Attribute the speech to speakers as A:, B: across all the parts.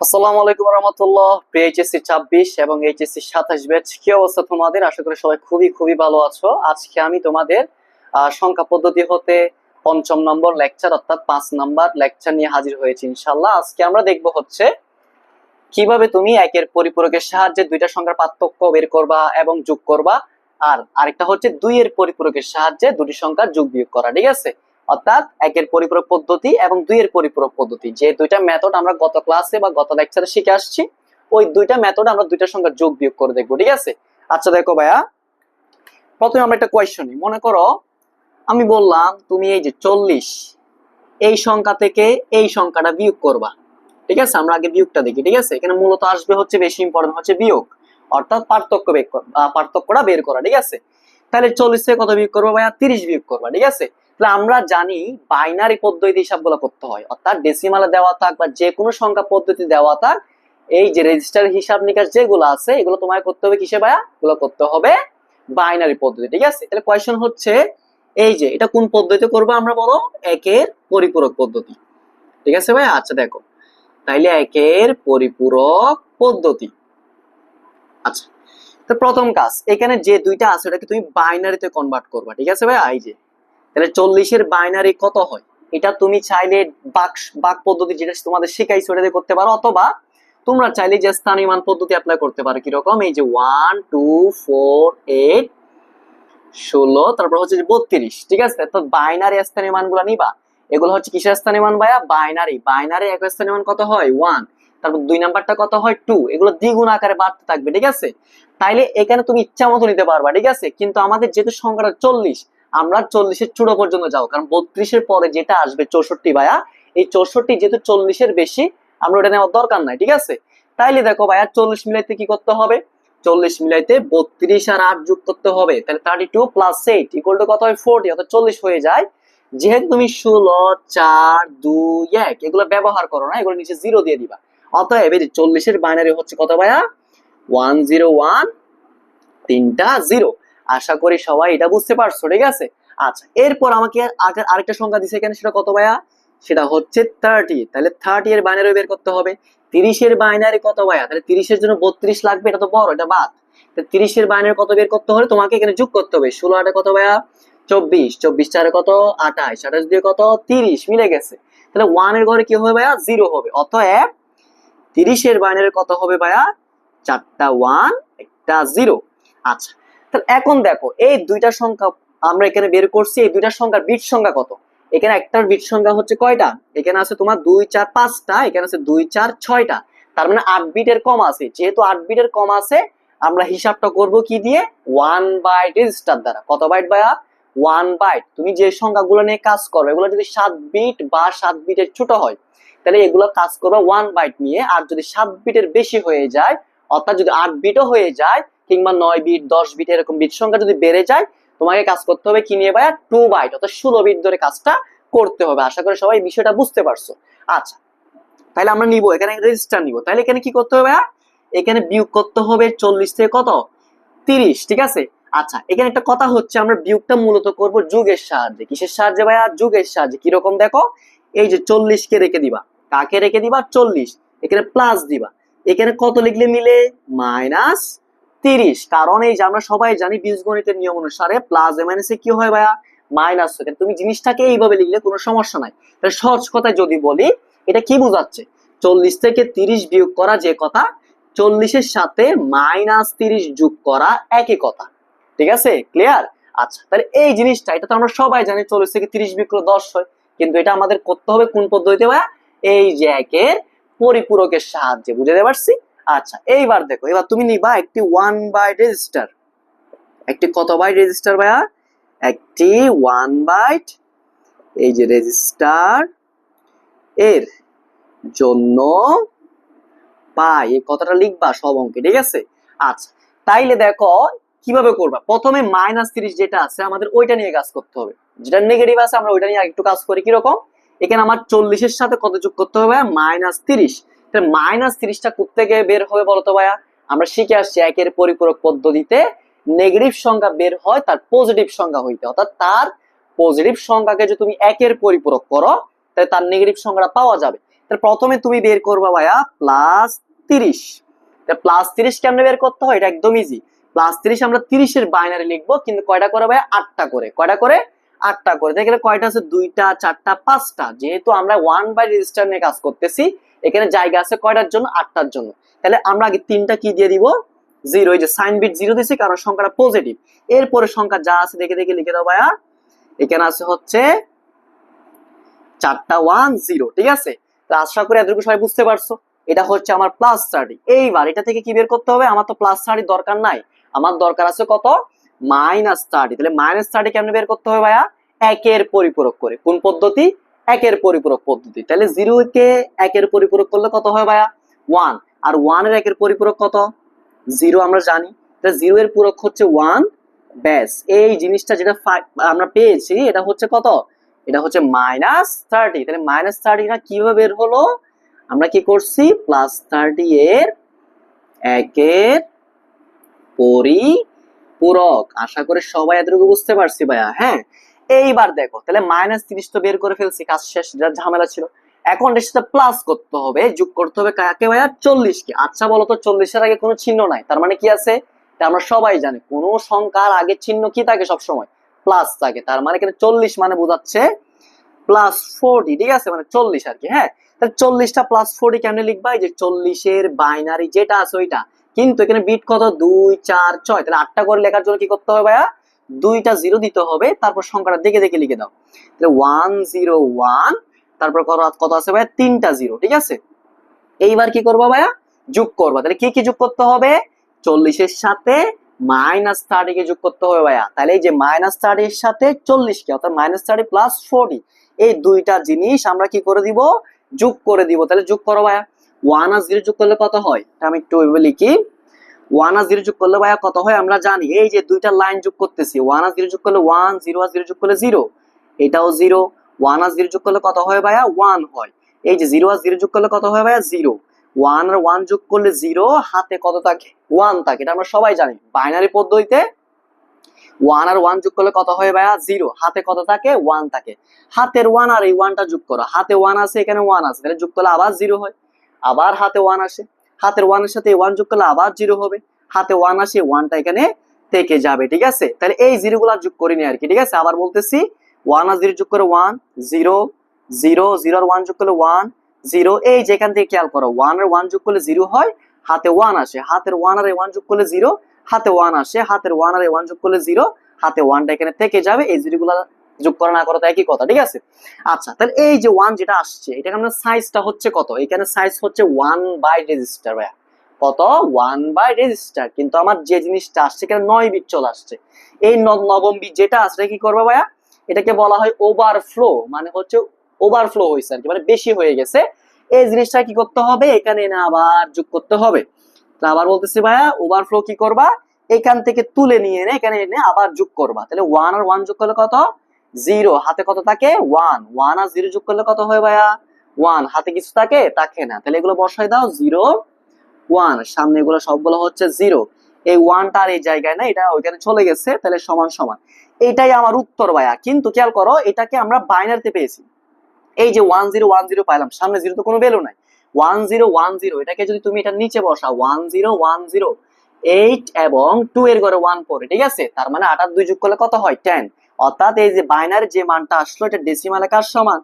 A: আসসালামু আলাইকুম রহমতুল্লাহ। এইচএসসি 26 এবং এইচএসসি 27 ব্যাচ, কি অবস্থা তোমাদের? আশা করি সবাই খুবই খুবই ভালো আছো। আজকে আমি তোমাদের সংখ্যা পদ্ধতি হতে পঞ্চম নম্বর লেকচার অর্থাৎ 5 নাম্বার লেকচার নিয়ে হাজির হয়েছি ইনশাআল্লাহ। আজকে আমরা দেখব হচ্ছে কিভাবে তুমি একের পরিপূরকের সাহায্যে দুইটা সংখ্যার পার্থক্য বের করবা এবং যোগ করবা, আর আরেকটা হচ্ছে দুইয়ের পরিপূরকের সাহায্যে দুটি সংখ্যার যোগ বিয়োগ করা। ঠিক আছে? অর্থাৎ একের পরিপূরক পদ্ধতি এবং দুইয়ের পরিপূরক পদ্ধতি, যে দুইটা মেথড আমরা গত ক্লাসে বা গত লেকচারে শিখে আসছি, ওই দুইটা মেথড আমরা দুইটা সংখ্যার যোগ বিয়োগ করে দেখবো। ঠিক আছে? আচ্ছা দেখো ভাইয়া, প্রথমে আমরা একটা কোয়েশ্চন নিই। মনে করো আমি বললাম তুমি এই যে 40 এই সংখ্যা থেকে এই সংখ্যাটা বিয়োগ করবা। ঠিক আছে? আমরা আগে বিয়োগটা দেখি। ঠিক আছে? এখানে মূলত আসবে হচ্ছে, বেশি ইম্পর্টেন্ট হচ্ছে বিয়োগ, অর্থাৎ পার্থক্যটা বের করা। ঠিক আছে? তাহলে 40 থেকে কত বিয়োগ করবো ভাইয়া? 30 বিয়োগ করবা। ঠিক আছে? তাহলে আমরা জানি বাইনারি পদ্ধতি হিসাবগুলো করতে হয়, অর্থাৎ ডেসিমালে দেওয়া থাক বা যে কোনো সংখ্যা পদ্ধতি দেওয়া থাক, এই যে রেজিস্টার হিসাব নিকাশ যেগুলো আছে এগুলো তোমায় করতে হবে কিসে ভাইয়া? এগুলো করতে হবে বাইনারি পদ্ধতি। ঠিক আছে? তাহলে কোয়েশ্চন হচ্ছে এই যে এটা কোন পদ্ধতিতে করবো? আমরা বলো একের পরিপূরক পদ্ধতি। ঠিক আছে ভাইয়া? আচ্ছা দেখো, তাইলে একের পরিপূরক পদ্ধতি। আচ্ছা, তো প্রথম কাজ, এখানে যে দুইটা আছে ওটাকে তুমি বাইনারিতে কনভার্ট করবা। ঠিক আছে ভাইয়া? এই যে তাহলে 40 এর বাইনারি কত হয়? এটা তুমি চাইলে বাক পদ্ধতি যেটা তোমাদের শিখাইছো ওটা দিয়ে করতে পারো, অথবা তোমরা চাইলে যে স্থানীয় মান পদ্ধতি অ্যাপ্লাই করতে পারো। কিরকম? এই যে 1 2 4 8 16 তারপর হচ্ছে যে 32। ঠিক আছে? তো বাইনারি স্থানীয় মানগুলো নিবা। এগুলো হচ্ছে কিসের স্থানীয় মান ভাইয়া? বাইনারি এক স্থানীয় মান কত হয়? 1। তারপর দুই নাম্বারটা কত হয়? 2। এগুলো দ্বিগুণ আকারে বাড়তে থাকবে। ঠিক আছে? তাইলে এখানে তুমি ইচ্ছা মতো নিতে পারবা। ঠিক আছে? কিন্তু আমাদের যেহেতু সংখ্যাটা 40, আমরা 40 এর ছোট পর্যন্ত যাও, কারণ 32 এর পরে যেটা আসবে 64 ভাইয়া, এই 64 যেহেতু 40 এর বেশি, আমরা ওটা নেওয়ার দরকার নাই। ঠিক আছে? তাইলে দেখো ভাইয়া 40 মিলাইতে কি করতে হবে? 40 মিলাইতে 32 আর 8 যোগ করতে হবে। তাহলে 32 প্লাস 8 ইকুয়াল টু কত হয়? 40, অর্থাৎ 40 হয়ে যায়। যেহেতু তুমি 16 4 2 1 এগুলো ব্যবহার করো না, এগুলো নিচে 0 দিয়ে দিবা। অতএব এই যে 40 এর বাইনারি হচ্ছে কত ভাইয়া? 101, তিনটা 0। আশা করি সবাই এটা বুঝতে পারছো। ঠিক আছে? আচ্ছা, এরপর আমাকে আরেকটা সংখ্যা দিছে এখানে, সেটা কত ভাইয়া? সেটা হচ্ছে 30। তাহলে 30 এর বাইনারি বের করতে হবে। 30 এর বাইনারি কত ভাইয়া? তাহলে 30 এর জন্য 32 লাগবে, এটা তো বড়, এটা বাদ। তাহলে 30 এর বাইনারি কত বের করতে হলে তোমাকে এখানে যোগ করতে হবে। 16 8 কত ভাইয়া? 24, 24 4 কত? 28, 28 দিয়ে কত? 30, মিলে গেছে। তাহলে 1 এর ঘরে কি হবে ভাইয়া? 0 হবে। অতএব 30 এর বাইনারি কত হবে ভাইয়া? 4টা 1 একটা 0। আচ্ছা, তাহলে এখন দেখো এই দুইটা সংখ্যা আমরা এখানে বের করছি, এই দুইটা সংখ্যার বিট সংখ্যা কত? এখানে একটার বিট সংখ্যা হচ্ছে কয়টা? এখানে আছে তোমার 2 4 5টা, এখানে আছে 2 4 6টা। তার মানে 8 বিটের কম আছে। যেহেতু 8 বিটের কম আছে, আমরা হিসাবটা করব কি দিয়ে? 1 বাইট রেজিস্টার দ্বারা। কত বাইট ভাইয়া? 1 বাইট। তুমি যে সংখ্যাগুলো নিয়ে কাজ করবে এগুলো যদি 7 বিট বা 7 বিটের ছোট হয়, তাহলে এগুলো কাজ করবে 1 বাইট নিয়ে। আর যদি 7 বিটের বেশি হয়ে যায়, অর্থাৎ যদি 8 বিটও হয়ে যায় কিংবা 9 বিট 10 বিট এরকম বিট সংখ্যা যদি বেড়ে যায়, তোমাকে কাজ করতে হবে কি নিয়ে ভাইয়া? 2 বাইট, অর্থাৎ 16 বিট ধরে কাজটা করতে হবে। আশা করি সবাই বিষয়টা বুঝতে পারছো। আচ্ছা, তাহলে আমরা নিব এখানে রেজিস্টার নিব। তাহলে এখানে কি করতে হবে ভাইয়া? এখানে বিয়োগ করতে হবে 40 থেকে কত? 30। ঠিক আছে? আচ্ছা, এখানে একটা কথা হচ্ছে, আমরা বিয়োগটা মূলত করব যোগের সাহায্যে। কিসের সাহায্যে ভাইয়া? যোগের সাহায্যে। কিরকম দেখো, এই যে 40 কে রেখে দিবা, কাকে রেখে দিবা? 40, এখানে প্লাস দিবা। এখানে কত লিখলে মিলে? -30। কারণ এই যে আমরা সবাই জানি বীজগণিতের নিয়ম অনুসারে প্লাস এ মাইনাসে কি হয় ভাইয়া? মাইনাস হয়। তুমি জিনিসটাকে এইভাবে লিখলে কোনো সমস্যা নাই। তাহলে সহজ কথায় যদি বলি, এটা কি বোঝাচ্ছে? 40 থেকে 30 বিয়োগ করা যে কথা, 40 এর সাথে -30 যোগ করা একই কথা। ঠিক আছে? ক্লিয়ার? আচ্ছা, তাহলে এই জিনিসটা, এটা তো আমরা সবাই জানি 40 থেকে 30 বিয়োগ করলে 10 হয়। কিন্তু এটা আমাদের করতে হবে কোন পদ্ধতিতে ভাইয়া? এই যে একের পরিপূরকের সাহায্যে। বুঝতে পারছি? আচ্ছা, এইবার দেখো, এবার তুমি নিবা একটি 1 বাইট রেজিস্টার। একটি কত বাইট রেজিস্টার ভাইয়া? একটি 1 বাইট এই যে রেজিস্টার এর জন্য পাই, এই কথাটা লিখবা সব অঙ্কে। ঠিক আছে? আচ্ছা, তাইলে দেখো কিভাবে করবা। প্রথমে -30 যেটা আছে আমাদের ওইটা নিয়ে কাজ করতে হবে, যেটা নেগেটিভ আছে আমরা ওইটা নিয়ে একটু কাজ করি। কিরকম? এখানে আমার 40 এর সাথে কত যোগ করতে হবে? -30। তাহলে -30টা করতে গিয়ে বের হবে বলতো ভাইয়া? আমরা শিখে আসছি একের পরিপূরক পদ্ধতিতে নেগেটিভ সংখ্যা বের হয় তার পজিটিভ সংখ্যা হইতে, অর্থাৎ তার পজিটিভ সংখ্যাকে যদি তুমি একের পরিপূরক করো তাহলে তার নেগেটিভ সংখ্যাটা পাওয়া যাবে। তাহলে প্রথমে তুমি বের করবা ভাইয়া +30। +30 কেমনে বের করতে হয়, এটা একদম ইজি। +30 আমরা 30 এর বাইনারি লিখবো, কিন্তু কয়টা করে ভাইয়া, 8টা করে। কয়টা করে, 8টা করে। দেখলে কয়টা আছে, 2টা 4টা 5টা। যেহেতু আমরা 1 বাই রেজিস্টার নিয়ে কাজ করতেছি, এখানে জায়গা আছে কয়টার জন্য, 8টার জন্য। তাহলে আমরা আগে 3টা কি দিয়ে দিব, 0। এই যে সাইন বিট 0 দিছি কারণ সংখ্যাটা পজিটিভ। এরপরে সংখ্যা যা আছে দেখে দেখে লিখে দাও ভাইয়া। এখানে আছে হচ্ছে 4টা 1 0, ঠিক আছে। তো আশা করি এতটুকু সবাই বুঝতে পারছো। এটা হচ্ছে আমার +30। এইবার এটা থেকে কি বের করতে হবে, আমার তো +30 দরকার নাই, আমার দরকার আছে কত, -30। তাহলে -30 কেমনে বের করতে হবে ভাইয়া, একের পরিপূরক করে। কোন পদ্ধতি, একের পরিপূরক পদ্ধতি। তাহলে 0 কে একের পরিপূরক করলে কত হয় ভাইয়া, 1। আর 1 এর একের পরিপূরক কত, 0 আমরা জানি। তাহলে 0 এর পূরক হচ্ছে 1। ব্যাস, এই জিনিসটা যেটা আমরা পেয়েছি এটা হচ্ছে কত, এটা হচ্ছে -30। তাহলে -30 না কিভাবে বের হলো, আমরা কি করছি, +30 এর একের পরিপূরক। আশা করি সবাই এতটুকু বুঝতে পারছি ভাইয়া। হ্যাঁ, এইবার দেখো, তাহলে -30 তো বের করে ফেলছি, কাজ শেষ, যেটা ঝামেলা ছিল। এখন এর সাথে প্লাস করতে হবে, যোগ করতে হবে কাকে ভাইয়া, 40 কে। আচ্ছা বলো তো, 40 এর আগে কোনো চিহ্ন নাই, তার মানে কি আছে, এটা আমরা সবাই জানি, কোন সংখ্যার আগে চিহ্ন কি থাকে, সবসময় প্লাস থাকে। তার মানে এখানে 40 মানে বোঝাচ্ছে +40, ঠিক আছে, মানে 40 আর কি। হ্যাঁ, তাহলে 40টা +40 কেমনে লিখবা, এই যে 40 এর বাইনারি যেটা আছে ওইটা, কিন্তু এখানে বিট কত, 2 4 6। তাহলে 8টা করে লেখার জন্য কি করতে হবে ভাইয়া, 2টা 0 দিতে হবে, তারপর সংখ্যাটা দেখে দেখে লিখে দাও। তাহলে 101, তারপর কত আছে ভাইয়া, 3টা 0, ঠিক আছে। এইবার কি করবো ভাইয়া, যোগ করবা। তাহলে কি কি যোগ করতে হবে, 40 এর সাথে -30 কে যোগ করতে হবে ভাইয়া। তাহলে এই যে -30 এর সাথে 40 কে, অর্থাৎ -30 +40, এই দুইটা জিনিস আমরা কি করে দিব, যোগ করে দিব। তাহলে যোগ করো ভাইয়া। 1 আর 0 যোগ করলে কত হয়, আমি একটু ওইভাবে লিখি। 1 আর 0 যোগ করলে ভাইয়া কত হয় আমরা জানি, এই যে দুইটা লাইন যোগ করতেছি, 1 আর 0 যোগ করলে 1, 0 আর 0 যোগ করলে 0, এটাও 0। 1 আর 0 যোগ করলে কত হয় ভাইয়া, 1 হয়। এই যে 0 আর 0 যোগ করলে কত হয় ভাইয়া, 0। 1 আর 1 যোগ করলে 0, হাতে কত থাকে, 1 থাকে। এটা আমরা সবাই জানি, বাইনারি পদ্ধতিতে 1 আর 1 যোগ করলে কত হয় ভাইয়া, 0, হাতে কত থাকে, 1 থাকে। হাতের 1 আর এই 1টা যোগ করো, হাতে 1 আছে, এখানে 1 আছে, তাহলে যোগ করলে আবার 0 হয়। আবার হাতে 1 আসে, হাতের 1 এর সাথে 1 যোগ করলে আবার 0 হবে। হাতে 1 আসে, 1টা এখানে থেকে যাবে, ঠিক আছে। তাহলে এই 0 গুলা যোগ করিনি আর কি, ঠিক আছে। আবার বলতেছি, 1 আর 0 যোগ করে 1 0 0, 0 আর 1 যোগ করলে 1 0। এই যেখান থেকে খেয়াল করো, 1 আর 1 যোগ করলে 0 হয়, হাতে 1 আসে, হাতের 1 আর 1 যোগ করলে 0, হাতে 1 আসে, হাতের 1 আর 1 যোগ করলে 0, হাতে 1টা এখানে থেকে যাবে। এই 0 গুলা যোগ করা না করা তো একই কথা, ঠিক আছে। আচ্ছা, তাহলে এই যে 1 যেটা আসছে, এটা আমরা সাইজটা হচ্ছে কত, এখানে সাইজ হচ্ছে 1 বাই রেজিস্টার ভাইয়া। কত, 1 বাই রেজিস্টার। কিন্তু আমার যে জিনিসটা আসছে এখানে 9 বিট চলে আসছে। এই নবম বিট যেটা আসছে কি করবে ভাইয়া, এটাকে বলা হয় ওভারফ্লো, মানে হচ্ছে ওভারফ্লো হয়েছে আর কি, মানে বেশি হয়ে গেছে। এই জিনিসটা কি করতে হবে, এখানে এনে আবার যোগ করতে হবে। আবার বলতেছি ভাইয়া, ওভারফ্লো কি করবা, এখান থেকে তুলে নিয়ে এনে এখানে এনে আবার যোগ করবা। তাহলে 1 আর 1 যোগ করলে কত, 0, হাতে কত থাকে, 1। 1 আর 0 যোগ করলে কত হয় ভাইয়া, 1, হাতে কিছু থাকে, থাকে না। তাহলে এগুলো বসাই দাও, 0 1, সামনে এগুলো সবগুলো হচ্ছে 0। এই 1টা আর এই জায়গায় না, এটা ওইখানে চলে গেছে, তাহলে সমান সমান। এটাই আমার উত্তর ভাইয়া। কিন্তু খেয়াল করো, এটাকে আমরা বাইনারিতে পেয়েছি। এই যে 1 0 1 0 পাইলাম, সামনে 0 তো কোনো ভ্যালু নাই। 1 0 1 0, এটাকে যদি তুমি এটার নিচে বসাও, 1 0 1 0, 8 এবং 2 এর ঘরে 1 পড়ে, ঠিক আছে। তার মানে 8 আর 2 যোগ করলে কত হয়, 10। অর্থাৎ এই যে বাইনারি যে মানটা আসলো, এটা ডেসিমালে কার সমান,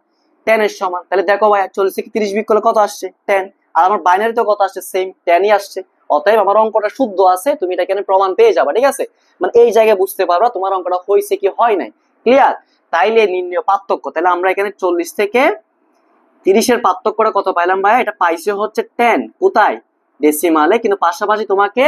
A: 10 এর সমান। তাহলে দেখো ভাইয়া, 40 থেকে 30 বিয়োগ করলে কত আসছে, 10। আর আমার বাইনারি তো কত আসছে, সেম 10ই আসছে। অতএব আমার অঙ্কটা শুদ্ধ আছে, তুমি এটা এখানে প্রমাণ পেয়ে যাবে, ঠিক আছে। মানে এই জায়গায় বুঝতে পারবা তোমার অঙ্কটা হয়েছে কি হয় নাই, ক্লিয়ার। তাইলে নির্ণয় পার্থক্য, তাহলে আমরা এখানে 40 থেকে 30 এর পার্থক্যটা কত পাইলাম ভাইয়া, এটা পাইছে হচ্ছে 10, কোথায়, ডেসিমালে। কিন্তু পাশাপাশি তোমাকে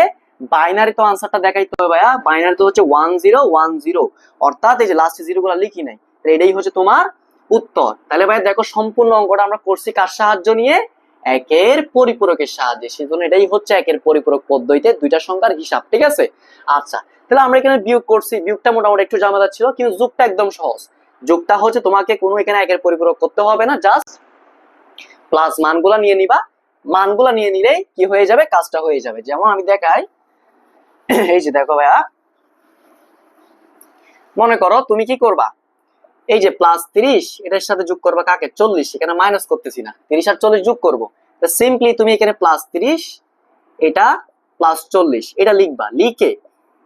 A: বাইনারি তো আনসারটা দেখাইতে হবে ভাইয়া। বাইনারি তো হচ্ছে 1 0 1 0, অর্থাৎ এই যে লাস্টে 0 গুলা লিখি নাই, এটাই হচ্ছে তোমার উত্তর। তাহলে ভাই দেখো, সম্পূর্ণ অঙ্কটা আমরা করছি কার সাহায্য নিয়ে, একের পরিপূরকের সাহায্যে। সেজন্য এটাই হচ্ছে একের পরিপূরক পদ্ধতিতে দুইটা সংখ্যার হিসাব, ঠিক আছে। আচ্ছা, তাহলে আমরা এখানে বিয়োগ করছি, বিয়োগটা মোটামুটি একটু ঝামেলা ছিল, কিন্তু যোগটা একদম সহজ। যোগটা হচ্ছে তোমাকে কোনো এখানে একের পরিপূরক করতে হবে না, জাস্ট প্লাস মানগুলা নিয়ে নিবা। মানগুলা নিয়ে নিলেই কি হয়ে যাবে, কাজটা হয়ে যাবে। যেমন আমি দেখাই, এই যে দেখো ভাইয়া, মনে করো তুমি কি করবা, এই যে +30 এটার সাথে যোগ করবা কাকে 40, এখানে মাইনাস করতেছি না, 30 আর 40 যোগ করব। তো সিম্পলি তুমি এখানে +30 এটা +40 এটা লিখবা, লিখে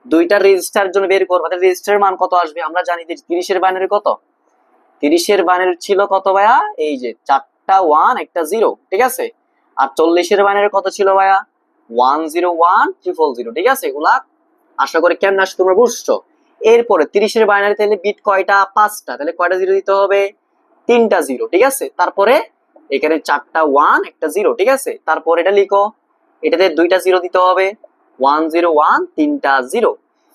A: দুইটা রেজিস্টার জন্য বের করবা। তাহলে রেজিস্টারের মান কত আসবে? আমরা জানি যে 30 এর বাইনারি কত, 30 এর বাইনারি ছিল কত ভাইয়া? এই যে 4টা 1 একটা 0, ঠিক আছে। আর 40 এর বাইনারি কত ছিল ভাইয়া? 101000, ঠিক আছে। এগুলা আশা করি কেমন আসে তোমরা বুঝছো। এরপরে 30 এর বাইনারি তাহলে বিট কয়টা? 5টা, তাহলে কয়টা 0 দিতে হবে? 3টা 0, ঠিক আছে। তারপরে এখানে 4টা 1 একটা 0, ঠিক আছে। তারপর এটা লিখো, এটাতে 2টা 0 দিতে হবে, 101 3টা 0।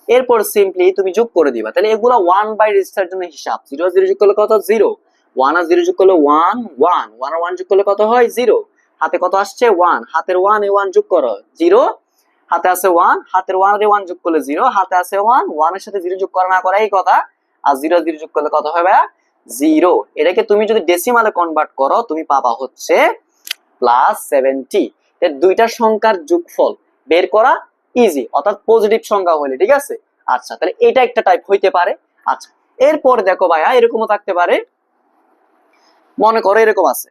A: এরপর সিম্পলি তুমি যোগ করে দিবা। তাহলে এগুলা 1 বাই রেজিস্টার জন্য হিসাব। 0 আর 0 যোগ করলে কত? 0। 1 আর 0 যোগ করলে 1 1, 1 আর 1 যোগ করলে কত হয়? 0। হাতে কত আসছে? 1। হাতের 1 এ 1 যোগ করো 0, হাতে আছে 1, হাতের 1 এ 1 যোগ করলে 0, হাতে আছে 1, 1 এর সাথে 0 যোগ করা না করা এই কথা। আর 0 আর 0 যোগ করলে কত হবে? 0। এটাকে তুমি যদি ডেসিমালে কনভার্ট করো তুমি পাবা হচ্ছে +70। এর দুইটা সংখ্যার যোগফল বের করা ইজি, অর্থাৎ পজিটিভ সংখ্যা হলে, ঠিক আছে। আচ্ছা, তাহলে এটা একটা টাইপ হইতে পারে। আচ্ছা, এরপর দেখো ভাইয়া এরকমও থাকতে পারে, মনে করো এরকম আছে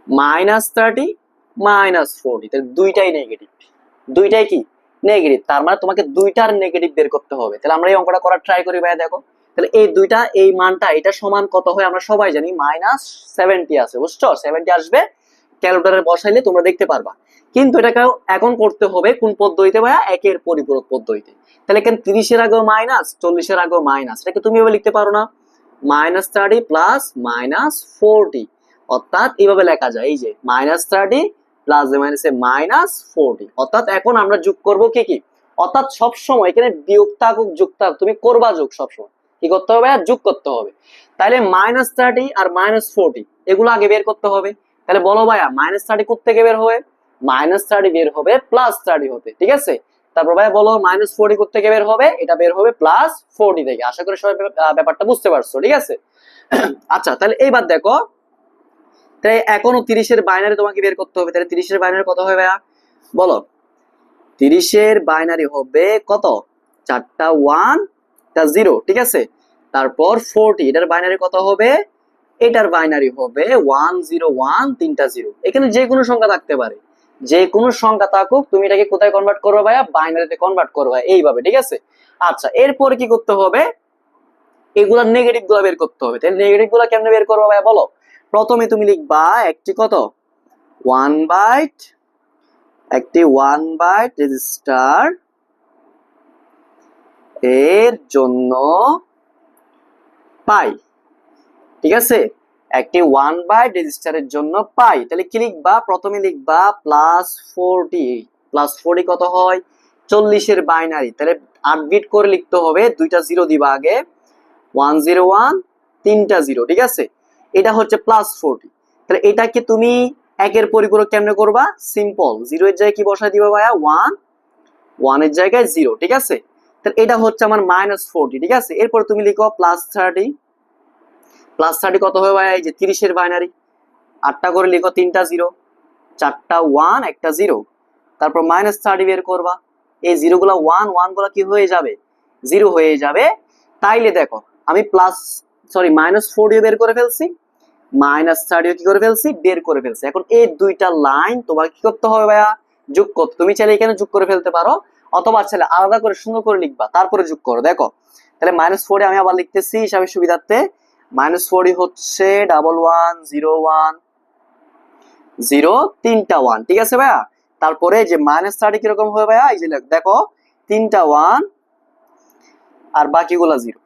A: -30 -40, তাহলে দুইটাই নেগেটিভ, দুইটাই কি নেগেটিভ। তার মানে তোমাকে দুইটার নেগেটিভ বের করতে হবে। তাহলে আমরা এই অঙ্কটা করার ট্রাই করি ভাইয়া। দেখো তাহলে এই দুইটা, এই মানটা এটা সমান কত হয় আমরা সবাই জানি, -70 আছে, বুঝছো? 70 আসবে, ক্যালকুলেটরে বসাইলে তোমরা দেখতে পারবা। কিন্তু এটাকে এখন করতে হবে কোন পদ্ধতিতে ভাইয়া? একের পরিপূরক পদ্ধতিতে। তাহলে এখানে 30 এর আগেও মাইনাস, 40 এর আগেও মাইনাস, এটাকে তুমি এভাবে লিখতে পারো না, -30 প্লাস -40, অর্থাৎ এইভাবে লেখা যায়, এই যে -30 প্লাস -40। অর্থাৎ এখন আমরা যোগ করব কি কি, অর্থাৎ সব সময় এখানে বিয়োগ থাকুক যোগ থাকুক তুমি করবা যোগ, সবসময় কি করতে হবে? যোগ করতে হবে। তাহলে -30 আর -40 এগুলো আগে বের করতে হবে। তাহলে বলো ভাইয়া -30 কোথা থেকে বের হবে? -30 বের হবে +30 হতে, ঠিক আছে। তারপর ভাইয়া বলো -40 কোথা থেকে বের হবে? এটা বের হবে +40 থেকে। আশা করি সবাই ব্যাপারটা বুঝতে পারছো, ঠিক আছে। আচ্ছা, তাহলে এইবার দেখো, তাই এখনো 30 এর বাইনারি তোমাকে বের করতে হবে। তাহলে 30 এর বাইনারি কত হবে ভাইয়া? বলো 30 এর বাইনারি হবে কত? 4টা 1 টা 0, ঠিক আছে। তারপর 40 এটার বাইনারি কত হবে? এটার বাইনারি হবে 101 3টা 0। এখানে যে কোনো সংখ্যা থাকতে পারে, যে কোনো সংখ্যা থাকুক তুমি এটাকে কোথায় কনভার্ট করবে ভাইয়া? বাইনারিতে কনভার্ট করবে এইভাবে, ঠিক আছে। আচ্ছা, এরপরে কি করতে হবে? এগুলা নেগেটিভ গুলা বের করতে হবে। তাহলে নেগেটিভ গুলা কেমনে বের করবে ভাইয়া? বলো প্রথমে তুমি লিখবা একটি কত 1 বাইট, একটি 1 বাইট রেজিস্টার এর জন্য পাই, ঠিক আছে। একটি 1 বাইট রেজিস্টারের জন্য পাই। তাহলে কি লিখবা? প্রথমে লিখবা +40, +40 কত হয়? 40 এর বাইনারি, তাহলে 8 বিট করে লিখতে হবে, দুইটা 0 দিবা আগে, 101 3টা 0, ঠিক আছে। এটা হচ্ছে +40। তাহলে এটাকে তুমি একের পরিপূরক কেমনে করবা? সিম্পল, 0 এর জায়গায় কি বসাই দিবা ভাইয়া? 1, 1 এর জায়গায় 0, ঠিক আছে। তাহলে এটা হচ্ছে আমার -40, ঠিক আছে। এরপর তুমি লিখো +30, +30 কত হবে ভাইয়া? এই যে 30 এর বাইনারি, 8টা করে লিখো, 3টা 0, 4টা 1 একটা 0। তারপর -30 বের করবা, এই 0 গুলা 1 1 গুলা কি হয়ে যাবে? 0 হয়ে যাবে। তাইলে দেখো আমি -40 বের করে ফেলছি, -30 কি করে ফেলছি? বের করে ফেলছি। এখন এই দুইটা লাইন তোমাকে কি করতে হবে ভাইয়া? যোগ করতে। তুমি চাইলে এখানে যোগ করে ফেলতে পারো, অথবা চাইলে আলাদা করে সুন্দর করে লিখবা, তারপরে যোগ করো। দেখো তাহলে -40 আমি আবার লিখতেছি হিসাবের সুবিধার্থে, -40 হচ্ছে 1101 0 3টা 1, ঠিক আছে ভাইয়া। তারপরে যে -30 কিরকম হবে ভাইয়া? এই যে দেখো 3টা 1 আর বাকিগুলা 0,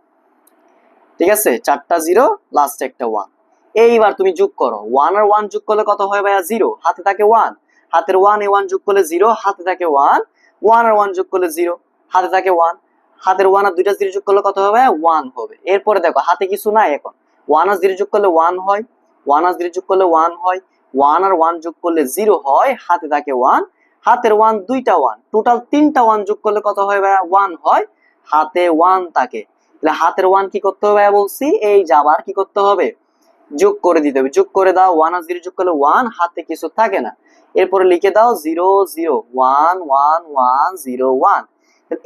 A: ঠিক আছে। 4টা 0 লাস্টে একটা 1। এইবার তুমি যোগ করো, 1 আর 1 যোগ করলে কত হয় ভাইয়া? 0, হাতে থাকে 1, হাতের 1 এ 1 যোগ করলে 0, হাতে থাকে 1, 1 আর 1 যোগ করলে 0, হাতে থাকে 1, হাতের 1 আর দুইটা 0 যোগ করলে কত হবে? 1 হবে। এরপরে দেখো হাতে কিছু নাই, এখন 1 আর 0 যোগ করলে 1 হয়, 1 আর 0 যোগ করলে 1 হয়, 1 আর 1 যোগ করলে 0 হয়, হাতে থাকে 1, হাতের 1 দুইটা 1, টোটাল 3টা 1 যোগ করলে কত হয় ভাইয়া? 1 হয়, হাতে 1 থাকে। তাহলে হাতের 1 কি করতে হবে ভাইয়া? বলছি এই যাবার কি করতে হবে? যোগ করে দিতে হবে। যোগ করে দাও, 1 আর 0 যোগ করলে 1, হাতে কিছু থাকে না। এরপরে লিখে দাও 0 0 1 1 1 0 1।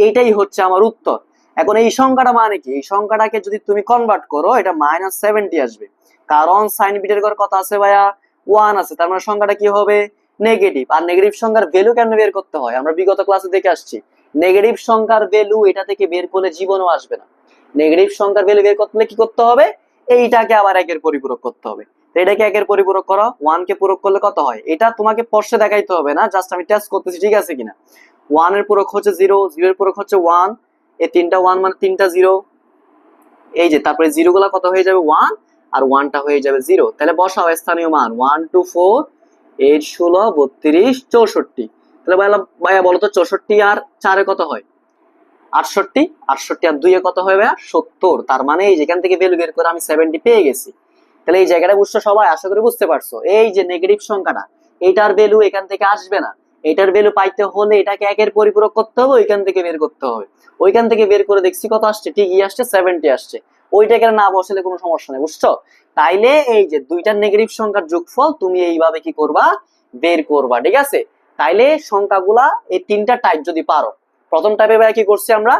A: এটাই হচ্ছে আমার উত্তর। এখন এই সংখ্যাটা মানে কি, এই সংখ্যাটাকে যদি তুমি কনভার্ট করো এটা -70 আসবে, কারণ সাইন বিটের ঘরে কত আছে ভাইয়া 1 আছে, তার মানে সংখ্যাটা কি হবে নেগেটিভ। আর নেগেটিভ সংখ্যার ভ্যালু কেন বের করতে হয় আমরা বিগত ক্লাসে দেখে আসছি, নেগেটিভ সংখ্যার ভ্যালু এটা থেকে বের করলে জীবনও আসবে না। নেগেটিভ সংখ্যার ভ্যালু বের করতে হলে কি করতে হবে, এইটাকে আবার একের পরিপূরক করতে হবে। তো এটাকে একের পরিপূরক করো, 1 কে পূরক করলে কত হয় এটা তোমাকে প্রশ্নে দেখাইতে হবে না, জাস্ট আমি টেস্ট করতেছি ঠিক আছে কিনা। 1 এর পূরক হচ্ছে 0, 0 এর পূরক হচ্ছে 1, এই তিনটা 1 মানে তিনটা 0, এই যে তারপরে 0 গুলা কত হয়ে যাবে 1 আর 1 টা হয়ে যাবে 0। তাহলে বসাও স্থানীয় মান 1 2 4 8 16 32 64। তাহলে ভাইয়া বলো তো 64 আর 4 এ কত হয় 68, 68 আর 2 এ কত হবে 70। তার মানে এই যেখান থেকে ভ্যালু বের করে আমি 70 পেয়ে গেছি। তাহলে এই জায়গাটা বুঝছো সবাই, আশা করি বুঝতে পারছো। এই যে নেগেটিভ সংখ্যাটা এটার ভ্যালু এখান থেকে আসবে না, এটার ভ্যালু পাইতে হলে এটাকে একের পরিপূরক করতে হবে, ওইখান থেকে বের করতে হবে। ওইখান থেকে বের করে দেখছি কত আসছে, ঠিকই আসছে 70 আসছে। ওইটাকে না বসালে কোনো সমস্যা নেই, বুঝছো। তাইলে এই যে দুইটার নেগেটিভ সংখ্যার যোগফল তুমি এইভাবে কি করবা বের করবা, ঠিক আছে। তাইলে সংখ্যাগুলা এই তিনটা টাইপ যদি পারো, প্রথম টাইপে ভাই কি করছি আমরা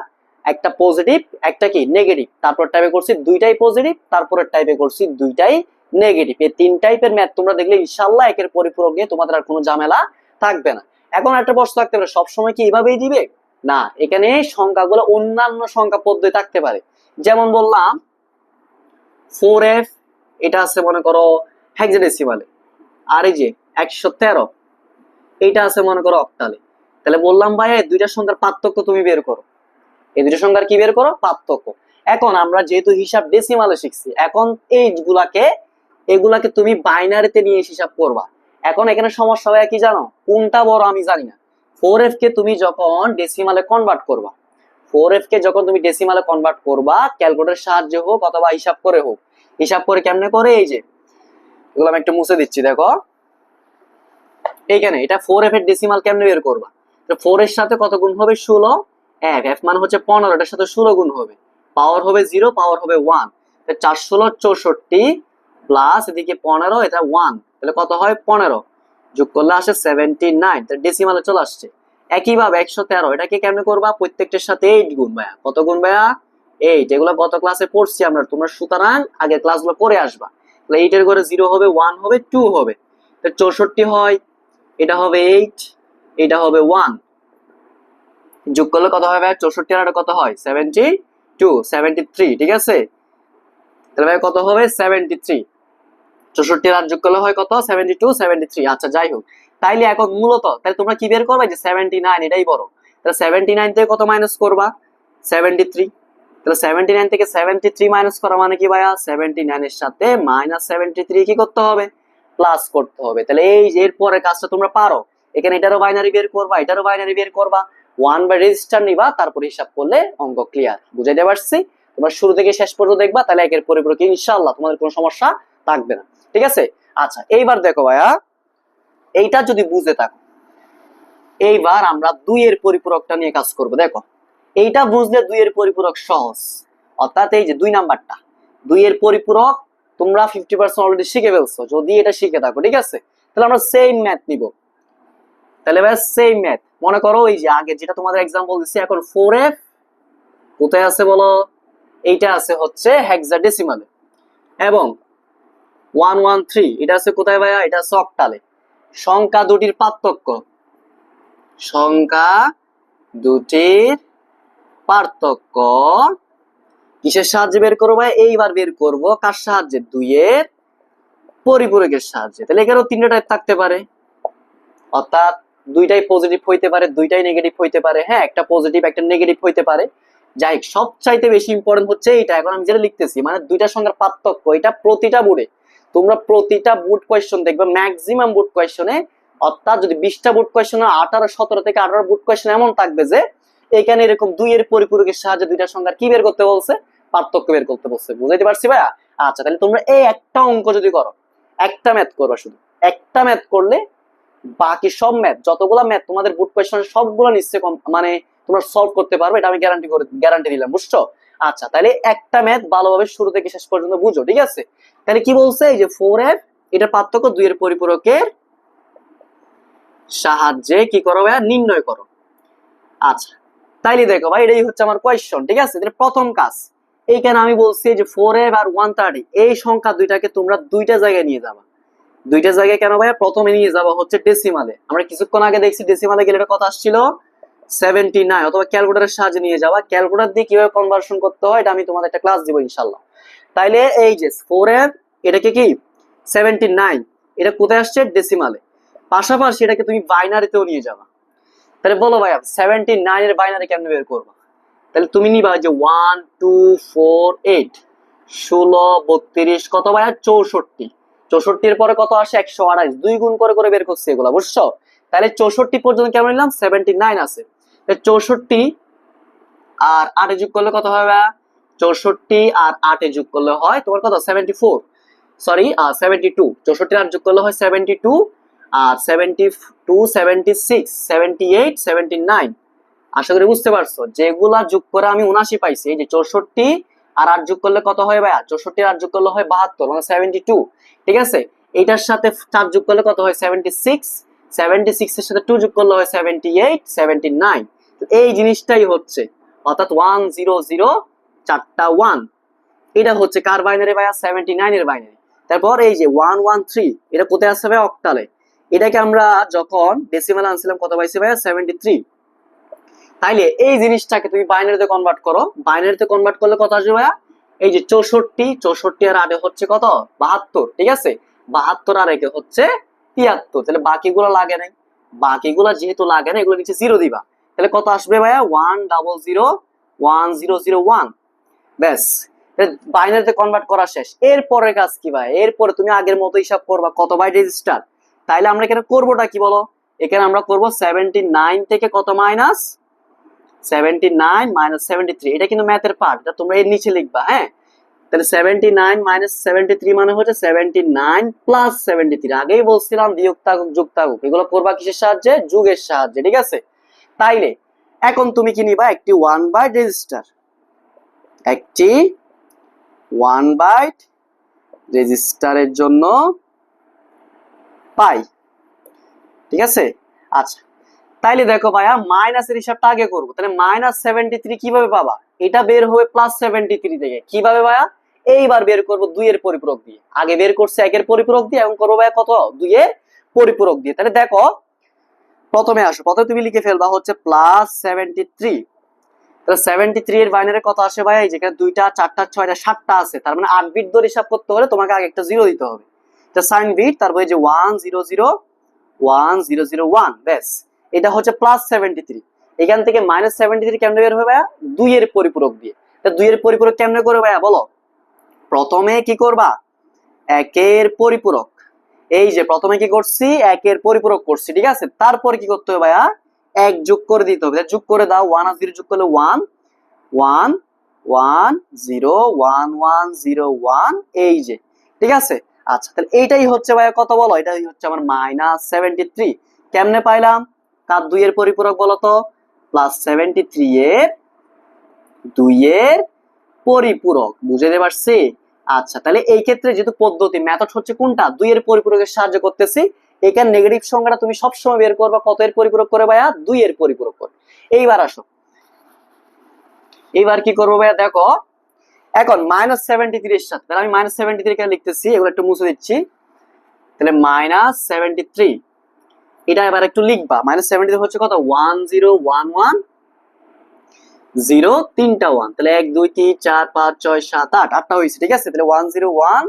A: একটা পজিটিভ একটা কি নেগেটিভ, তারপর টাইপে করছি দুইটাই পজিটিভ, তারপরের টাইপে করছি দুইটাই নেগেটিভ। এই তিন টাইপের ম্যাথ তোমরা দেখলে ইনশাআল্লাহ একের পরিপূরক নিয়ে তোমাদের আর কোনো ঝামেলা থাকবে না। এখন একটা প্রশ্ন থাকতে পারে সবসময় কি এইভাবেই দিবে, না, এখানে সংখ্যাগুলো অন্যান্য সংখ্যা পদ্ধতি থাকতে পারে। যেমন বললাম 4f, এটা আছে মনে করো হেক্সাডেসিমালে, আর এই যে 113 এটা আছে মনে করো অক্টালে। তাহলে বললাম ভাই এই দুইটা সংখ্যার পার্থক্য তুমি বের করো, এই দুটো সংখ্যার কি বের করো পার্থক্য। এখন আমরা যেহেতু হিসাব ডেসিমালে শিখছি, এখন এগুলাকে তুমি বাইনারিতে নিয়ে হিসাব করবা। এখন এখানে সমস্যা হয় কি জানো, কোনটা বড় আমি জানি না। 4f কে তুমি যখন ডেসিমালে কনভার্ট করবা, 4f কে যখন তুমি ডেসিমালে কনভার্ট করবা, ক্যালকুলেটরের সাহায্যে হোক অথবা হিসাব করে হোক, হিসাব করে কেমনে করে এই যে এগুলো আমি একটু মুছে দিচ্ছি দেখো, এইখানে এটা 4f এর ডেসিমাল কেমনে বের করবা। 4 এর সাথে কত গুণ হবে 16, f মান হচ্ছে 15, এটার সাথে 16 গুণ হবে, পাওয়ার হবে 0, পাওয়ার হবে 1, 4 16 64 প্লাস এদিকে 15 এটা 1, তাহলে কত হয় 15, যোগ করলে আসে 79, তাহলে ডেসিমালে চলে আসছে। একইভাবে 113 এটাকে কেমনে করবা, প্রত্যেকটার সাথে 8 গুণ ভাইয়া, কত গুণ ভাইয়া 8, এগুলো গত ক্লাসে পড়ছি আমরা, তোমরা সুতরাং আগে ক্লাসগুলো করে আসবা। তাহলে 8 এর ঘরে 0 হবে 1 হবে 2 হবে, তাহলে 64 হয়, এটা হবে 8, এটা হবে 1, যোগ করলে কত হবে 64 আর কত হয় 72 73, ঠিক আছে। তাহলে ভাই কত হবে 73, 64 আর যোগ করলে হয় কত 72 73। আচ্ছা যাই হোক, তাইলে এখন মূলত তাহলে তোমরা কি বের করবে যে 79 এটাই বড়, তাহলে 79 থেকে কত মাইনাস করবা 73, তাহলে 79 থেকে 73 মাইনাস করা মানে কি ভাইয়া 79 এর সাথে -73 কি করতে হবে প্লাস করতে হবে। তাহলে এই যে এরপরে কাজটা তোমরা পারো, এখানে এটারও বাইনারি বের করবা এটারও বাইনারি বের করবা, 1 বাই রেজিস্টার নিবা, তারপর হিসাব করলে অঙ্ক ক্লিয়ার। বুঝাইতে পারছি, তোমরা শুরু থেকে শেষ পর্যন্ত দেখবা, তাহলে একের পরিপূরক ইনশাআল্লাহ তোমাদের কোনো সমস্যা থাকবে না, ঠিক আছে। আচ্ছা এইবার দেখো ভাইয়া, এইটা যদি বুঝে থাকো, এইবার আমরা 2 এর পরিপূরকটা নিয়ে কাজ করব। দেখো এইটা বুঝলে 2 এর পরিপূরক সহজ, অর্থাৎ এই যে 2 নাম্বারটা 2 এর পরিপূরক তোমরা 50% অলরেডি শিখে ফেলছো, যদি এটা শিখে থাকো, ঠিক আছে। তাহলে আমরা সেম ম্যাথ নিব, তাহলে ভাই সেম ম্যাথ মনে করো এই যে আগে যেটা তোমাদের एग्जांपल দিছি, এখন 4f কোথায় আছে বলো, এইটা আছে হচ্ছে হেক্সাডেসিমালে, এবং 113 এটা আছে কোথায় ভাইয়া, এটা আছে অক্টালে। সংখ্যা দুটির পার্থক্য, সংখ্যা দুটির পার্থক্য কিসের সাহায্যে বের করবো ভাই, এইবার বের করব কার সাহায্যে 2 এর পরিপূরকের সাহায্যে। তাহলে এখানেও তিনটা টাইপ থাকতে পারে, অর্থাৎ দুইটাই পজিটিভ হইতে পারে দুইটাই নেগেটিভ হইতে পারে, হ্যাঁ একটা পজিটিভ একটা নেগেটিভ হইতে পারে। যাই হোক সবচাইতে বেশি ইম্পর্টেন্ট হচ্ছে এইটা, এখন আমি যেটা লিখতেছি মানে দুইটা সংখ্যার পার্থক্য, এটা প্রতিটা বোর্ডে তোমরা প্রতিটা বোর্ড কোয়েশ্চন দেখবে, ম্যাক্সিমাম বোর্ড কোয়েশ্চনে, অর্থাৎ যদি 20টা বোর্ড কোয়েশ্চন 18 17 থেকে 18 বোর্ড কোয়েশ্চন এমন থাকবে যে এখানে এরকম 2 এর পরিপূরকের সাহায্যে দুইটা সংখ্যার কি বের করতে বলছে, পার্থক্য বের করতে বলছে। বুঝাইতে পারছি ভাইয়া? আচ্ছা তাহলে তোমরা এই একটা অঙ্ক যদি করো, একটা ম্যাথ করবা, শুধু একটা ম্যাথ করলে বাকি সব ম্যাথ যতগুলা ম্যাথ তোমাদের বোর্ড কোয়েশ্চন সবগুলো নিশ্চয়ই মানে তোমরা সলভ করতে পারবে, এটা আমি গ্যারান্টি দিলাম, বুঝছো। আচ্ছা তাহলে একটা ম্যাথ ভালোভাবে শুরু থেকে শেষ পর্যন্ত বুঝো, ঠিক আছে। তাহলে কি বলছে, এই যে 4f এটা পার্থক্য 2 এর পরিপূরকের সাহায্যে কি করো ভাইয়া নির্ণয় করো। আচ্ছা তাইলে দেখো ভাই এটাই হচ্ছে আমার কোয়েশ্চন, ঠিক আছে? তাহলে প্রথম কাজ এইখানে আমি বলছি যে 4f আর 130 এই সংখ্যা দুইটাকে তোমরা দুইটা জায়গায় নিয়ে যাবা। দুইটা জায়গায় কেন ভাইয়া? প্রথমে নিয়ে যাবা হচ্ছে ডেসিমালে। আমরা কিছুক্ষণ আগে দেখছি ডেসিমালে গেলে এটা কথা আসছিল 79, অথবা ক্যালকুলেটরের সাহায্যে নিয়ে যাবা। ক্যালকুলেটর দিয়ে কিভাবে কনভার্সন করতে হয় এটা আমি তোমাদের একটা ক্লাস দিব ইনশাআল্লাহ। তাইলে এই যে 4f এটাকে কি 79, এটা কোথায় আসছে? ডেসিমালে। পাশাপাশি এটাকে তুমি বাইনারিতেও নিয়ে যাবা। তাহলে বলো ভাইয়া 79 এর বাইনারি কেমনে বের করবা? তাহলে তুমি নিবা যে 1 2 4 8 16 32 কত ভাইয়া? 64। 64 এর পরে কত আসে? 128। দুই গুণ করে করে বের করছে এগুলা, বুঝছো? তাহলে 64 পর্যন্ত কেমন নিলাম? 79 আছে। 64 আর 8 যোগ করলে কত হয় ভাইয়া? 64 আর 8 যোগ করলে হয় তোমার কত? 74, সরি 72। 64 আর যোগ করলে হয় 72, আর 72 76 78 79। আশা করি বুঝতে পারছো। যেগুলা যোগ করে আমি 79 পাইছি। এই যে 64 আর 8 যোগ করলে কত হয় ভাইয়া? 64 আর 8 যোগ করলে হয় 72, মানে 72, ঠিক আছে? এইটার সাথে 4 যোগ করলে কত হয়? 76, 76 এর সাথে 2 যোগ করলে হয় 78 79। তো এই জিনিসটাই হচ্ছে, অর্থাৎ 100 চারটা 1, এটা হচ্ছে কার বাইনারি ভাইয়া? 79 এর বাইনারি। তারপর এই যে 113 এটা কোথায় আসছে ভাইয়া? অক্টালে। এটাকে আমরা যখন ডেসিমালে আনছিলাম কত পাইছি ভাইয়া? 73। তাইলে এই জিনিসটাকে তুমি বাইনারিতে কনভার্ট করো। বাইনারিতে কনভার্ট করলে কত আসবে ভাইয়া? এই যে 64, 64 আর 8 হচ্ছে কত? 72, ঠিক আছে? 72 আর 1 হচ্ছে 73। তাহলে বাকিগুলো লাগে নাই। বাকিগুলো যেহেতু লাগে না, এগুলো নিচে জিরো দিবা। তাহলে কত আসবে ভাইয়া? 1001001। ব্যাস, বাইনারিতে কনভার্ট করা শেষ। এরপরের কাজ কি ভাই? এরপরে তুমি আগের মতো হিসাব করবা কত বাইট রেজিস্টার। তাইলে আমরা এখানে করবোটা কি বলো? এখানে আমরা করব 79 থেকে কত মাইনাস? 79 মাইনাস 73। এটা কিন্তু ম্যাথের পার্ট, এটা তোমরা এর নিচে লিখবা, হ্যাঁ? তাহলে 79 মাইনাস 73 মানে হচ্ছে 79 প্লাস 73। আগেই বলছিলাম বিয়োগ থাকুক যোগ থাকুক, এগুলো করবা কিসের সাহায্যে? যোগের সাহায্যে, ঠিক আছে? তাইলে এখন তুমি কি নিবা? একটি 1 বাইট রেজিস্টার, একটি 1 বাইট রেজিস্টারের জন্য পাই, ঠিক আছে? আচ্ছা, তাইলে দেখো ভাইয়া মাইনাসের হিসাবটা আগে করবো। তাহলে মাইনাস 73 কিভাবে পাবা? এটা বের হবে প্লাস 73 থেকে। কিভাবে ভাইয়া? এইবার বের করবো 2 এর পরিপূরক দিয়ে। আগে বের করছে 1 এর পরিপূরক দিয়ে, এখন করবো ভাইয়া কত? 2 এর পরিপূরক দিয়ে। তাহলে দেখো প্রথমে আসো, প্রথমে তুমি লিখে ফেলবা হচ্ছে প্লাস 73। তাহলে 73 এর বাইনারি কত আসে ভাইয়া? এই যেখানে 2টা 4টা 6টা 7টা আছে, তার মানে 8 বিট ধরে হিসাব করতে হলে তোমাকে আগে একটা জিরো দিতে হবে। এটা সাইন বিট, তারপরে যে 1001001, ব্যাস। এটা হচ্ছে প্লাস 73। এখান থেকে মাইনাস 73 কেমনে বের হবে ভাইয়া? 2 এর পরিপূরক দিয়ে। তা 2 এর পরিপূরক কেমনে করে ভাইয়া বলো? প্রথমে কি করবা? 1 এর পরিপূরক। এই যে প্রথমে কি করছি? 1 এর পরিপূরক করছি, ঠিক আছে? তারপরে কি করতে হবে ভাইয়া? 1 যোগ করে দিতে হবে। যোগ করে দাও, 1 আর 0 যোগ করলে 1 1 1 0 1 1 0 1, এই যে, ঠিক আছে? আচ্ছা, তাহলে এইটাই হচ্ছে ভাইয়া কত বলো? এটাই হচ্ছে আমার মাইনাস 73। কেমনে পাইলাম? কার 2 এর পরিপূরক বলো তো? প্লাস 73 এর 2 এর পরিপূরক। বুঝতে পারছি? আচ্ছা, তাহলে এই ক্ষেত্রে যেহেতু পদ্ধতি মেথড হচ্ছে কোনটা? 2 এর পরিপূরকের সাহায্য করতেছি। এখানে নেগেটিভ সংখ্যাটা তুমি সবসময় বের করবা কত এর পরিপূরক করে ভাইয়া? 2 এর পরিপূরক করে। এইবার আসো, এইবার কি করবো ভাইয়া? দেখো এখন মাইনাস 73 এর সাথে, তাহলে আমি মাইনাস 73 কেন লিখতেছি এগুলো একটু মুছে দিচ্ছি। তাহলে মাইনাস 73 এটা এবার একটু লিখবা। মাইনাস 73 হচ্ছে কত? 1011 0 তিনটা 1, তাহলে 1 2 3 4 5 6 7 8, 8টা হয়েছে, ঠিক আছে? তাহলে 101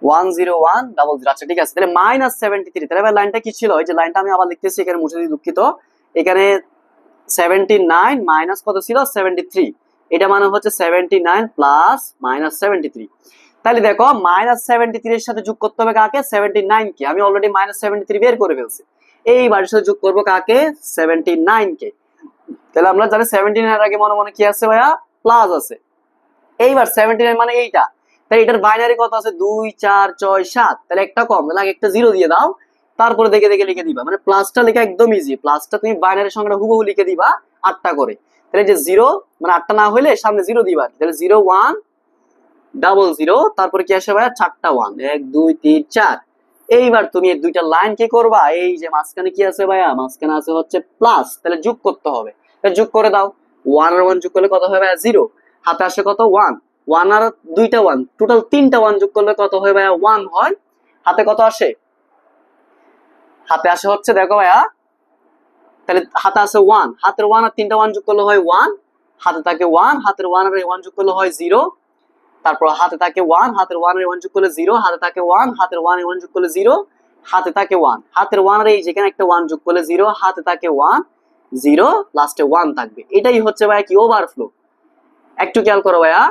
A: 101 00। আচ্ছা, ঠিক আছে। তাহলে মাইনাস 73, তাহলে এবার লাইনটা কি ছিল? এই যে লাইনটা আমি আবার লিখতেছি, এখানে মুছে দিই, দুঃখিত। এখানে 79 মাইনাস কত ছিল? 73। এটা মানে হচ্ছে 79 প্লাস মাইনাস 73। তাহলে দেখো মাইনাস 73 এর সাথে যোগ করতে হবে কাকে? 79 কে। আমি অলরেডি মাইনাস 73 বের করে ফেলছি। এইবার সাথে যোগ করবো কাকে? 79 কে। তাহলে আমরা জানি 79 এর আগে মনে মনে কি আছে ভাইয়া? প্লাস আছে। এইবার 79 মানে এইটা, তাহলে এটার বাইনারি কত আছে? 2 4 6 7, তাহলে একটা কম, তাহলে আগে একটা জিরো দিয়ে দাও, তারপরে দেখে দেখে লিখে দিবা। মানে প্লাসটা লেখা একদম ইজি। প্লাসটা তুমি বাইনারি সংখ্যাটা হুবহু লিখে দিবা 8টা করে। তাহলে যে 0 মানে 8টা না হইলে সামনে 0 দিবা। তাহলে 0 1 00, তারপরে কি আসে ভাইয়া? 4টা 1, 1 2 3 4। এইবার তুমি এই দুইটা লাইন কি করবা? এই যে মাঝখানে কি আছে ভাইয়া? মাঝখানে আছে হচ্ছে প্লাস, তাহলে যোগ করতে হবে। যোগ করে দাও। 1 আর 1 যোগ করলে কত হবে? 0। হাতে আসে কত? 1। 1 আর দুইটা 1, টোটাল 3টা 1 যোগ করলে কত হয় ভাইয়া? 1 হয়। হাতে কত আসে? হাতে আসে হচ্ছে, দেখো ভাইয়া, তাহলে হাতে আসে 1, হাতের 1 আর 3টা 1 যোগ করলে হয় 1, হাতে থাকে 1, হাতের 1 আর 1 যোগ করলে হয় 0। তারপর হাতে থাকে 1, হাতের 1 আর 1 যোগ করলে 0, হাতে থাকে 1, হাতের 1 আর 1 যোগ করলে 0, হাতে থাকে 1, হাতের 1 আর এই যেখানে একটা 1 যোগ করলে 0, হাতে থাকে 1, 0, লাস্টে 1 থাকবে। এটাই হচ্ছে ভাইয়া কি? ওভারফ্লো। একটু খেয়াল করো ভাইয়া,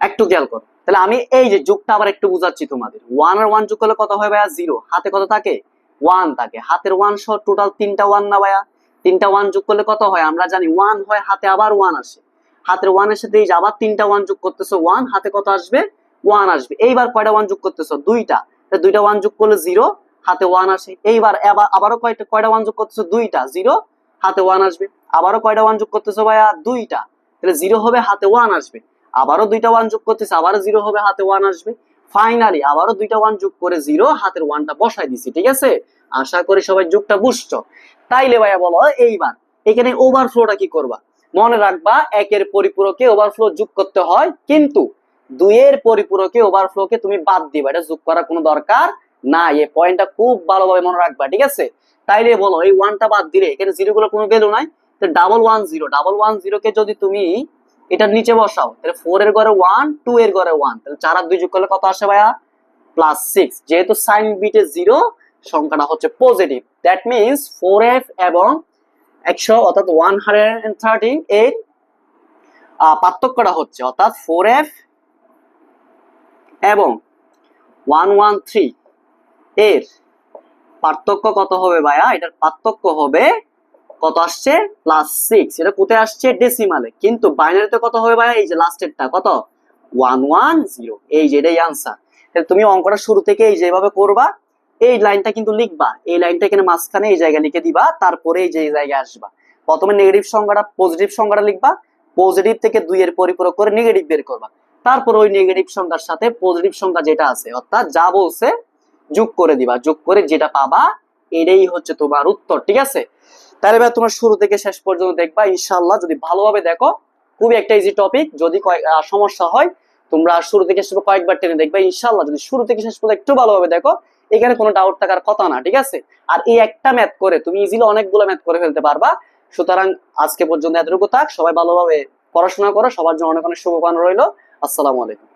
A: একটু খেয়াল করো। তাহলে আমি এই যে যোগটা আবার একটু বুঝাচ্ছি তোমাদের। 1 আর 1 যোগ করলে কত হয় ভাইয়া? 0। হাতে কত থাকে? 1 থাকে। হাতের 1 সহ টোটাল 3টা 1 না ভাইয়া? 3টা 1 যোগ করলে কত হয়? আমরা জানি 1 হয়, হাতে আবার 1 আসে। হাতের 1 এর সাথে এই যে আবার 3টা 1 যোগ করতেছো 1, হাতে কত আসবে? 1 আসবে। এইবার কয়টা 1 যোগ করতেছো? 2টা। তাহলে 2টা 1 যোগ করলে 0, হাতে 1 আসে। এইবার আবারও কয়টা 1 যোগ করতেছো? 2টা, 0, হাতে 1 আসবে। আবারও কয়টা 1 যোগ করতেছো ভাইয়া? 2টা। তাহলে 0 হবে, হাতে 1 আসবে। আবারও 2টা 1 যোগ করতেছে, আবারও 0 হবে, হাতে 1 আসবে। ফাইনালি আবারও 2টা 1 যোগ করে 0, হাতের 1টা বসাই দিছি। ঠিক আছে? আশা করি সবাই যোগটা বুঝছো। তাইলে ভাইয়া বলো এইবার এখানে ওভারফ্লোটা কি করবা? মনে রাখবা, একের পরিপূরকে ওভারফ্লো যোগ করতে হয়, কিন্তু 2 এর পরিপূরকে ওভারফ্লোকে তুমি বাদ দিবা। এটা যোগ করার কোনো দরকার নাই। এই পয়েন্টটা খুব ভালোভাবে মনে রাখবা। ঠিক আছে? তাইলে বলো এই 1টা বাদ দিলে এখানে 0 গুলো কোনো ভ্যালু নাই। তো 110 কে যদি তুমি এটার নিচে বসাও, তাহলে 4 এর ঘরে 1, 2 এর ঘরে 1, তাহলে 4 আর 2 যোগ করলে কত আসে ভাইয়া? +6। যেহেতু সাইন বিটে 0, সংখ্যাটা হচ্ছে পজিটিভ। দ্যাট মিন্স 4f এবং 100 অর্থাৎ 130 এর পার্থক্যটা হচ্ছে, অর্থাৎ 4f এবং 113 এর পার্থক্য কত হবে ভাইয়া? এটার পার্থক্য হবে কত আসছে? +6। এটা কোথায় আসছে? ডেসিমালে। কিন্তু বাইনারিতে কত হবে ভাইয়া? এই যে লাস্টেরটা কত? 110। এই যে এটাই আনসার। তাহলে তুমি অঙ্কটা শুরু থেকে এই যেভাবে করবা, এই লাইনটা কিন্তু লিখবা, এই লাইনটা এখানে মাঝখানে এই জায়গায় লিখে দিবা, তারপরে এই যে এই জায়গায় আসবা। প্রথমে নেগেটিভ সংখ্যাটা, পজিটিভ সংখ্যাটা লিখবা, পজিটিভ থেকে 2 এর পরিপূরক করে নেগেটিভ বের করবা, তারপর ওই নেগেটিভ সংখ্যার সাথে পজিটিভ সংখ্যা যেটা আছে অর্থাৎ যা বলছে যোগ করে দিবা। যোগ করে যেটা পাবা এটাই হচ্ছে তোমার উত্তর। ঠিক আছে? তাহলে ভাই তোমরা শুরু থেকে শেষ পর্যন্ত দেখবা ইনশাআল্লাহ। যদি ভালোভাবে দেখো, খুবই একটা ইজি টপিক। যদি সমস্যা হয় তোমরা শুরু থেকে শেষ পর্যন্ত কয়েকবার টেনে দেখবা ইনশাআল্লাহ। যদি শুরু থেকে শেষ পর্যন্ত একটু ভালোভাবে দেখো, এখানে কোনো ডাউট থাকার কথা না। ঠিক আছে? আর এই একটা ম্যাথ করে তুমি ইজিলি অনেকগুলো ম্যাথ করে ফেলতে পারবা। সুতরাং আজকে পর্যন্ত এতটুকু থাক। সবাই ভালোভাবে পড়াশোনা করো। সবার জন্য অনেক অনেক শুভকামনা রইলো। আসসালামু আলাইকুম।